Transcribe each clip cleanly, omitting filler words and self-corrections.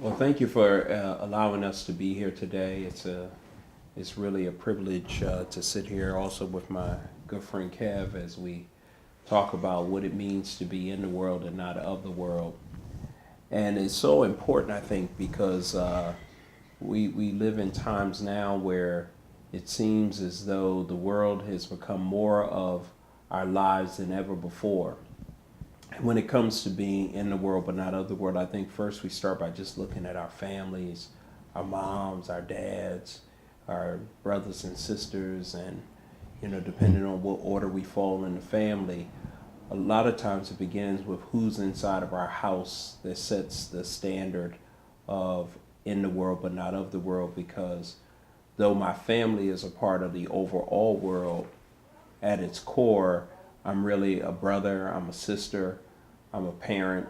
Well, thank you for allowing us to be here today. It's really a privilege to sit here also with my good friend Kev as we talk about what it means to be in the world and not of the world. And it's so important, I think, because we live in times now where it seems as though the world has become more of our lives than ever before. And when it comes to being in the world but not of the world, I think first we start by just looking at our families, our moms, our dads, our brothers and sisters, and depending on what order we fall in the family, a lot of times it begins with who's inside of our house that sets the standard of in the world but not of the world, because though my family is a part of the overall world, at its core, I'm really a brother, I'm a sister, I'm a parent,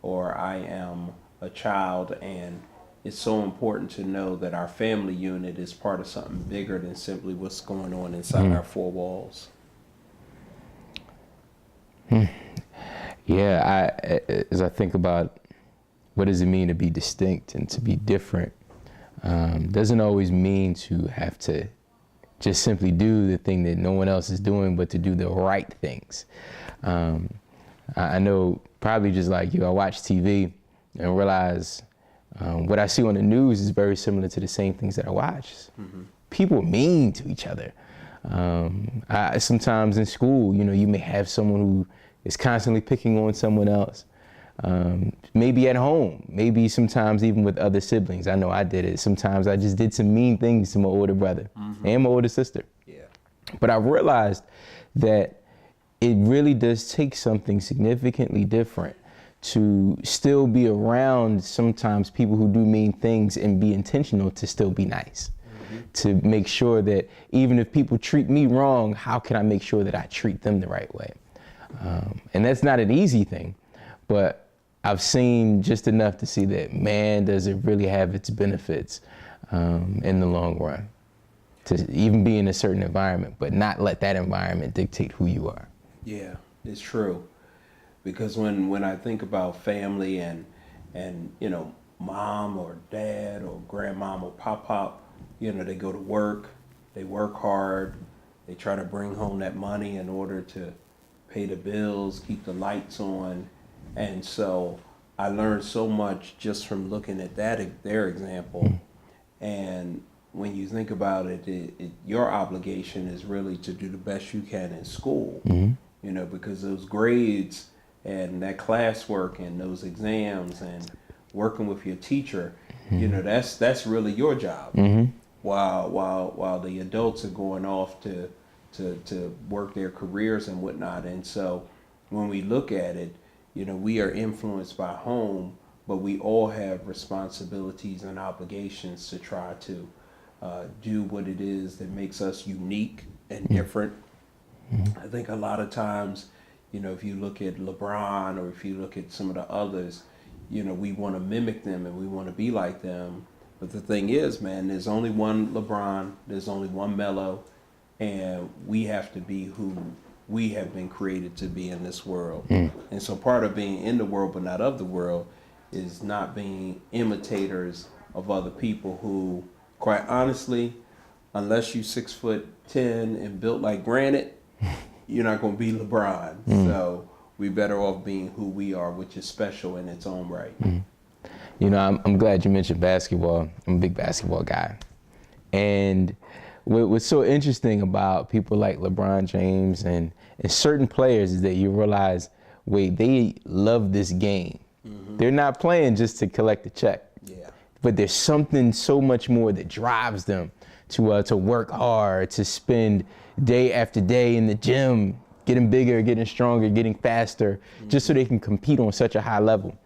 or I am a child. And it's so important to know that our family unit is part of something bigger than simply what's going on inside our four walls. Yeah, as I think about what does it mean to be distinct and to be different, doesn't always mean to have to just simply do the thing that no one else is doing, but to do the right things. I know probably just like you, I watch TV and realize what I see on the news is very similar to the same things that I watch. Mm-hmm. People are mean to each other. Sometimes in school, you may have someone who is constantly picking on someone else. Maybe at home, maybe sometimes even with other siblings. I know I did it. Sometimes I just did some mean things to my older brother and my older sister. Yeah. But I realized that it really does take something significantly different to still be around sometimes people who do mean things and be intentional to still be nice. To make sure that even if people treat me wrong, how can I make sure that I treat them the right way? And that's not an easy thing, but I've seen just enough to see that, man, does it really have its benefits in the long run to even be in a certain environment, but not let that environment dictate who you are. Yeah, it's true. Because when I think about family and mom or dad or grandmom or pop, they go to work, they work hard, they try to bring home that money in order to pay the bills, keep the lights on. And so I learned so much just from looking at their example. And when you think about it, your obligation is really to do the best you can in school, because those grades and that classwork and those exams and working with your teacher, that's really your job. While the adults are going off to work their careers and whatnot. And so when we look at it, we are influenced by home, but we all have responsibilities and obligations to try to do what it is that makes us unique and different. I think a lot of times, if you look at LeBron or if you look at some of the others, we want to mimic them and we want to be like them. But the thing is, man, there's only one LeBron, there's only one Melo, and we have to be who we have been created to be in this world. And so part of being in the world but not of the world is not being imitators of other people who, quite honestly, unless you 6'10" and built like granite, you're not going to be LeBron. So we're better off being who we are, which is special in its own right. I'm glad you mentioned basketball. I'm a big basketball guy. And what's so interesting about people like LeBron James and certain players is that you realize, wait, they love this game. They're not playing just to collect a check. Yeah. But there's something so much more that drives them to work hard, to spend day after day in the gym, getting bigger, getting stronger, getting faster, just so they can compete on such a high level.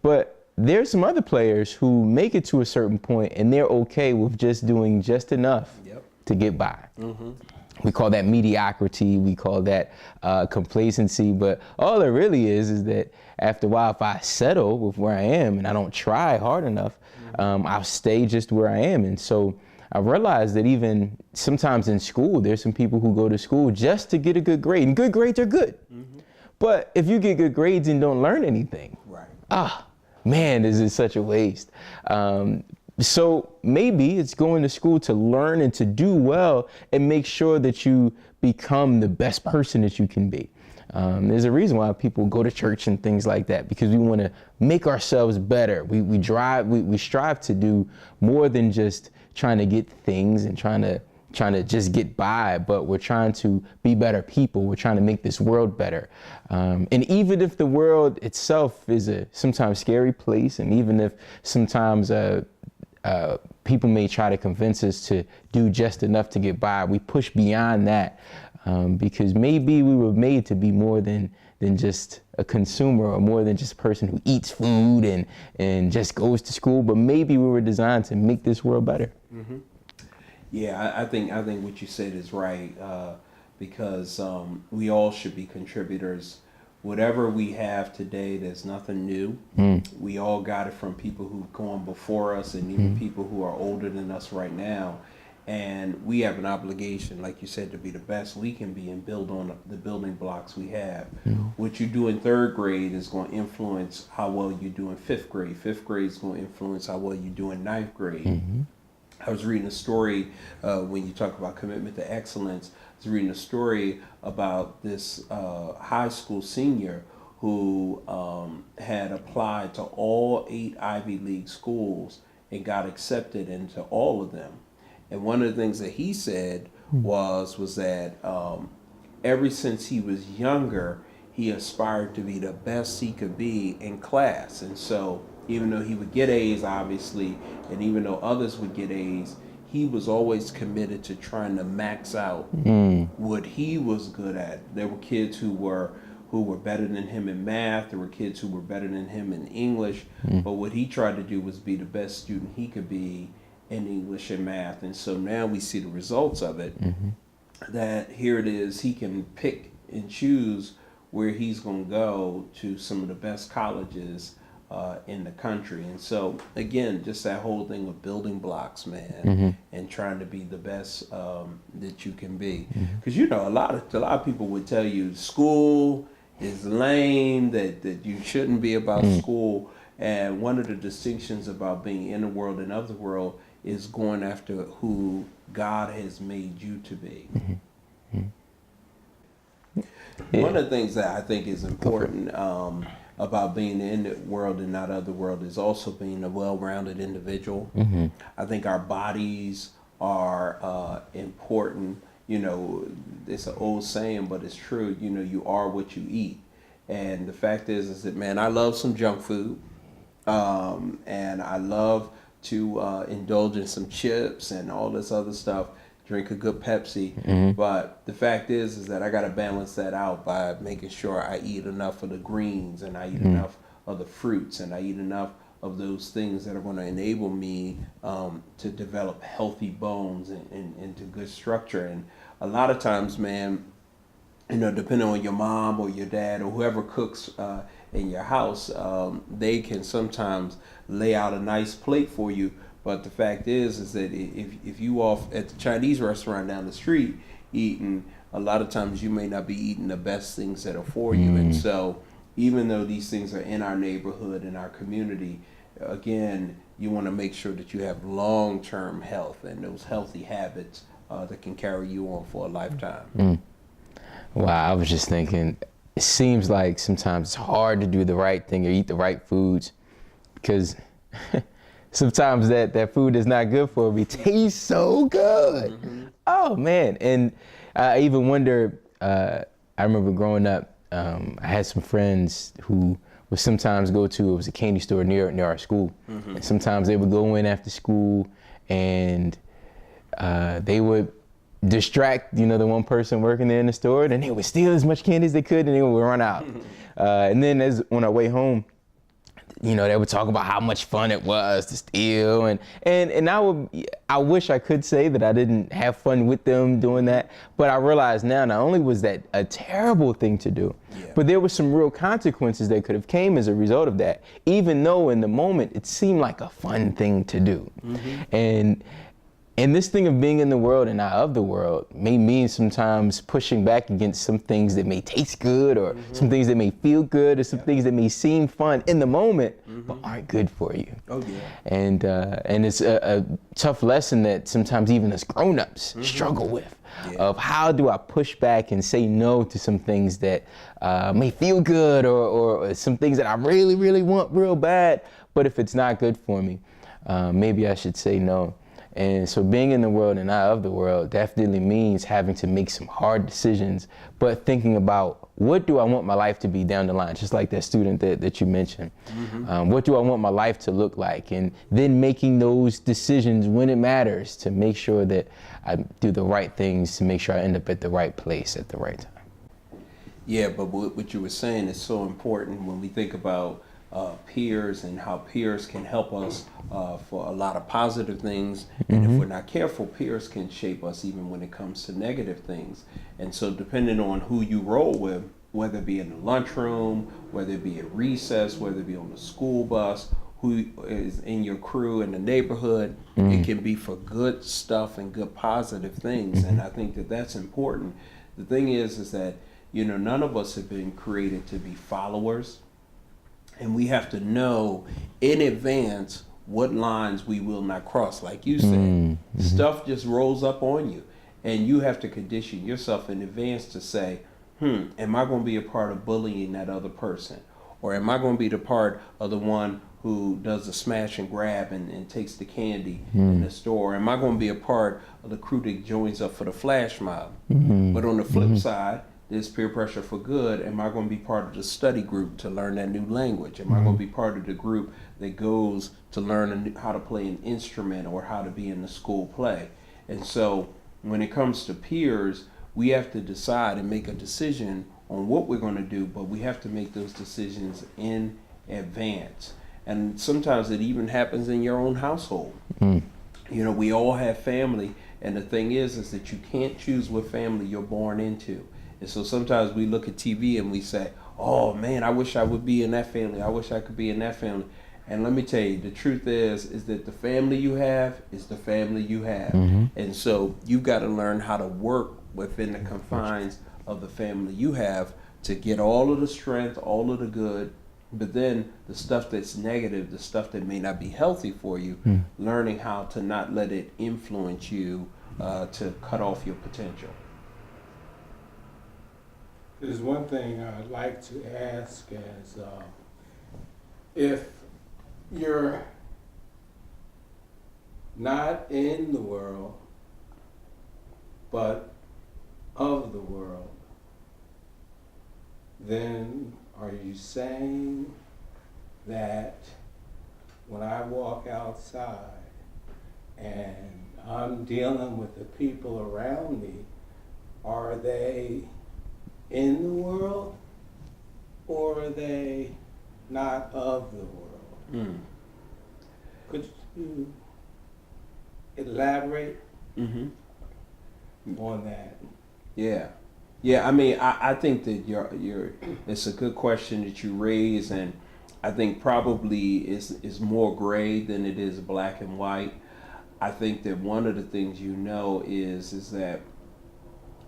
But there's some other players who make it to a certain point and they're okay with just doing just enough to get by. We call that mediocrity, we call that complacency, but all it really is that after a while, if I settle with where I am and I don't try hard enough, I'll stay just where I am. And so I realized that even sometimes in school, there's some people who go to school just to get a good grade, and good grades are good. But if you get good grades and don't learn anything, man, this is such a waste. So maybe it's going to school to learn and to do well and make sure that you become the best person that you can be. There's a reason why people go to church and things like that, because we want to make ourselves better. We strive to do more than just trying to get things and trying to just get by, but we're trying to be better people. We're trying to make this world better. And even if the world itself is a sometimes scary place, and even if sometimes people may try to convince us to do just enough to get by, we push beyond that, because maybe we were made to be more than just a consumer, or more than just a person who eats food and just goes to school, but maybe we were designed to make this world better. Mm-hmm. Yeah, I think what you said is right, because we all should be contributors. Whatever we have today, there's nothing new. We all got it from people who've gone before us, and even people who are older than us right now. And we have an obligation, like you said, to be the best we can be and build on the building blocks we have. What you do in third grade is going to influence how well you do in fifth grade. Fifth grade is going to influence how well you do in ninth grade. I was reading a story, when you talk about commitment to excellence, I was reading a story about this high school senior who had applied to all 8 Ivy League schools and got accepted into all of them. And one of the things that he said was that ever since he was younger, he aspired to be the best he could be in class. And so even though he would get A's, obviously, and even though others would get A's, he was always committed to trying to max out what he was good at. There were kids who were better than him in math. There were kids who were better than him in English. But what he tried to do was be the best student he could be in English and math. And so now we see the results of it, that here it is, he can pick and choose where he's going to go to some of the best colleges in the country. And so again, just that whole thing of building blocks, man, and trying to be the best that you can be. Because you know, a lot of people would tell you school is lame, that you shouldn't be about school. And one of the distinctions about being in the world and of the world is going after who God has made you to be. One of the things that I think is important about being in the world and not of the world is also being a well-rounded individual. I think our bodies are important. You know, it's an old saying, but it's true. You know, you are what you eat. And the fact is that, man, I love some junk food. And I love to indulge in some chips and all this other stuff, drink a good Pepsi. But the fact is that I got to balance that out by making sure I eat enough of the greens, and I eat enough of the fruits, and I eat enough of those things that are going to enable me to develop healthy bones and to good structure. And a lot of times, man, you know, depending on your mom or your dad or whoever cooks in your house, they can sometimes lay out a nice plate for you. But the fact is that if you off at the Chinese restaurant down the street eating, a lot of times you may not be eating the best things that are for you. And so even though these things are in our neighborhood, in our community, again, you want to make sure that you have long-term health and those healthy habits that can carry you on for a lifetime. Wow, I was just thinking, it seems like sometimes it's hard to do the right thing or eat the right foods, because sometimes that food is not good for me. It tastes so good. Oh man. And I even wonder, I remember growing up, I had some friends who would sometimes go to, it was a candy store near our school. And sometimes they would go in after school and they would distract, you know, the one person working there in the store, and they would steal as much candy as they could, and they would run out. And then on our way home, you know, they would talk about how much fun it was to steal, and I wish I could say that I didn't have fun with them doing that, but I realize now, not only was that a terrible thing to do, but there were some real consequences that could have came as a result of that, even though in the moment it seemed like a fun thing to do. And And this thing of being in the world and not of the world may mean sometimes pushing back against some things that may taste good, or some things that may feel good, or some things that may seem fun in the moment, but aren't good for you. Oh yeah. And it's a tough lesson that sometimes even as grown-ups struggle with. Yeah. Of how do I push back and say no to some things that may feel good, or some things that I really, really want real bad, but if it's not good for me, maybe I should say no. And so being in the world and not of the world definitely means having to make some hard decisions, but thinking about what do I want my life to be down the line, just like that student that you mentioned. What do I want my life to look like? And then making those decisions when it matters to make sure that I do the right things to make sure I end up at the right place at the right time. Yeah, but what you were saying is so important when we think about peers and how peers can help us for a lot of positive things. And if we're not careful, peers can shape us even when it comes to negative things. And so depending on who you roll with, whether it be in the lunchroom, whether it be at recess, whether it be on the school bus, who is in your crew in the neighborhood, it can be for good stuff and good positive things. And I think that that's important. The thing is that, you know, none of us have been created to be followers. And we have to know in advance what lines we will not cross. Like you said, stuff just rolls up on you. And you have to condition yourself in advance to say, am I going to be a part of bullying that other person? Or am I going to be the part of the one who does the smash and grab and takes the candy in the store? Or am I going to be a part of the crew that joins up for the flash mob? But on the flip side, there's peer pressure for good. Am I going to be part of the study group to learn that new language? Am I going to be part of the group that goes to learn how to play an instrument or how to be in the school play? And so when it comes to peers, we have to decide and make a decision on what we're going to do, but we have to make those decisions in advance. And sometimes it even happens in your own household. You know, we all have family, and the thing is that you can't choose what family you're born into. And so sometimes we look at TV and we say, oh man, I wish I would be in that family. I wish I could be in that family. And let me tell you, the truth is that the family you have is the family you have. And so you've got to learn how to work within the confines of the family you have to get all of the strength, all of the good, but then the stuff that's negative, the stuff that may not be healthy for you, learning how to not let it influence you to cut off your potential. There's one thing I'd like to ask is if you're not in the world, but of the world, then are you saying that when I walk outside and I'm dealing with the people around me, are they in the world, or are they not of the world? Could you elaborate on that? Yeah. I mean, I think that it's a good question that you raise, and I think probably is more gray than it is black and white. I think that one of the things is that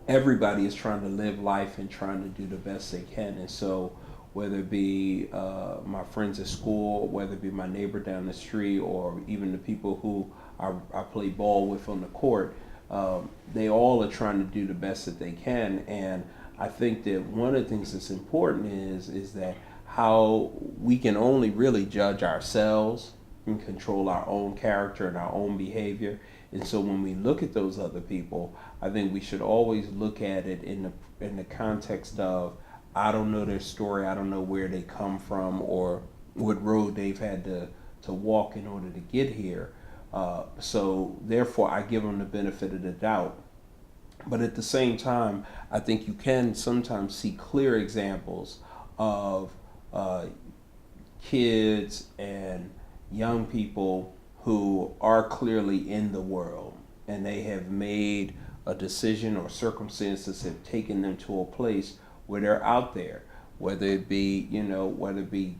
everybody is trying to live life and trying to do the best they can. And so whether it be my friends at school, whether it be my neighbor down the street, or even the people who I play ball with on the court, they all are trying to do the best that they can. And I think that one of the things that's important is that how we can only really judge ourselves and control our own character and our own behavior. And so when we look at those other people, I think we should always look at it in the context of, I don't know their story, I don't know where they come from or what road they've had to walk in order to get here. So therefore, I give them the benefit of the doubt. But at the same time, I think you can sometimes see clear examples of kids and young people who are clearly in the world, and they have made a decision or circumstances have taken them to a place where they're out there, whether it be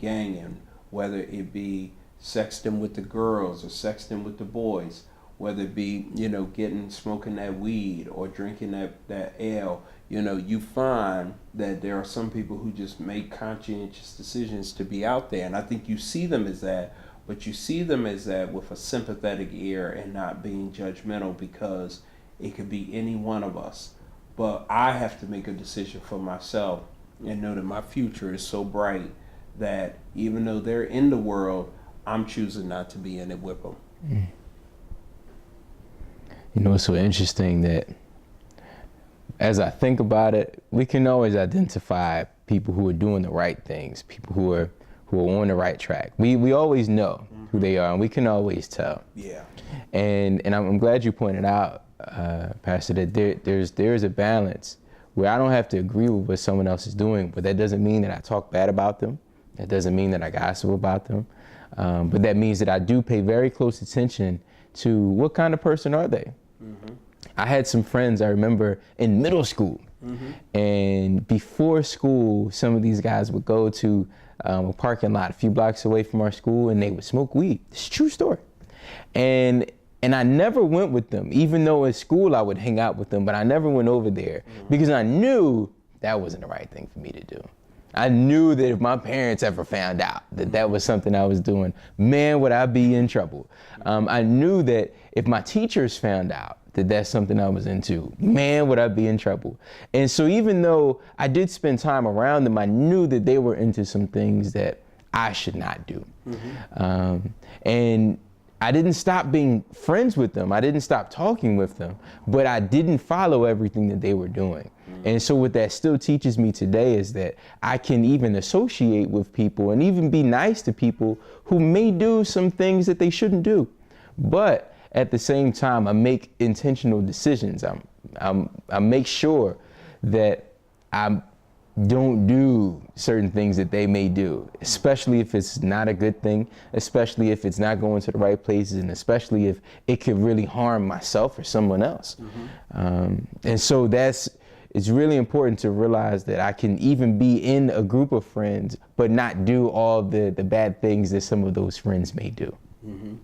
ganging, whether it be sexting with the girls or sexting with the boys, whether it be, smoking that weed or drinking that ale, you find that there are some people who just make conscientious decisions to be out there. And I think you see them as that, but you see them as that with a sympathetic ear and not being judgmental, because it could be any one of us. But I have to make a decision for myself and know that my future is so bright that even though they're in the world, I'm choosing not to be in it with them. It's so interesting that as I think about it, we can always identify people who are doing the right things, people who are on the right track. We always know who they are, and we can always tell. Yeah. And I'm glad you pointed out, Pastor, that there's a balance where I don't have to agree with what someone else is doing, but that doesn't mean that I talk bad about them. That doesn't mean that I gossip about them. But that means that I do pay very close attention to what kind of person are they. Mm-hmm. I had some friends, I remember, in middle school. Mm-hmm. And before school, some of these guys would go to a parking lot a few blocks away from our school, and they would smoke weed. It's a true story. And I never went with them, even though at school I would hang out with them, but I never went over there because I knew that wasn't the right thing for me to do. I knew that if my parents ever found out that was something I was doing, man, would I be in trouble. I knew that if my teachers found out that that's something I was into, man, would I be in trouble. And so even though I did spend time around them, I knew that they were into some things that I should not do. Mm-hmm. And I didn't stop being friends with them. I didn't stop talking with them, but I didn't follow everything that they were doing. And so what that still teaches me today is that I can even associate with people and even be nice to people who may do some things that they shouldn't do. But at the same time, I make intentional decisions. I make sure that I don't do certain things that they may do, especially if it's not a good thing, especially if it's not going to the right places, and especially if it could really harm myself or someone else. Mm-hmm. And so it's really important to realize that I can even be in a group of friends, but not do all the bad things that some of those friends may do. Mm-hmm.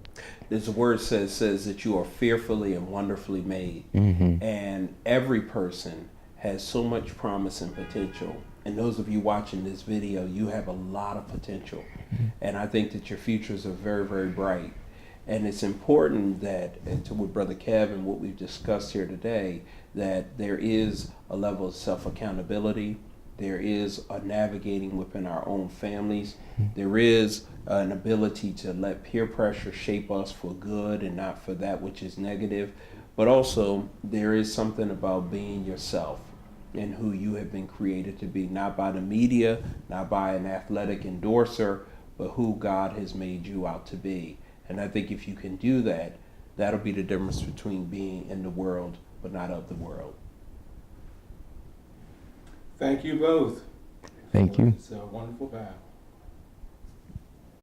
There's a word says that you are fearfully and wonderfully made. Mm-hmm. And every person has so much promise and potential. And those of you watching this video, you have a lot of potential. Mm-hmm. And I think that your futures are very, very bright. And it's important that, and to what Brother Kevin, what we've discussed here today, that there is a level of self-accountability. There is a navigating within our own families. There is an ability to let peer pressure shape us for good and not for that which is negative. But also, there is something about being yourself and who you have been created to be, not by the media, not by an athletic endorser, but who God has made you out to be. And I think if you can do that, that'll be the difference between being in the world but not of the world. Thank you both. Thank you. It's a wonderful vow.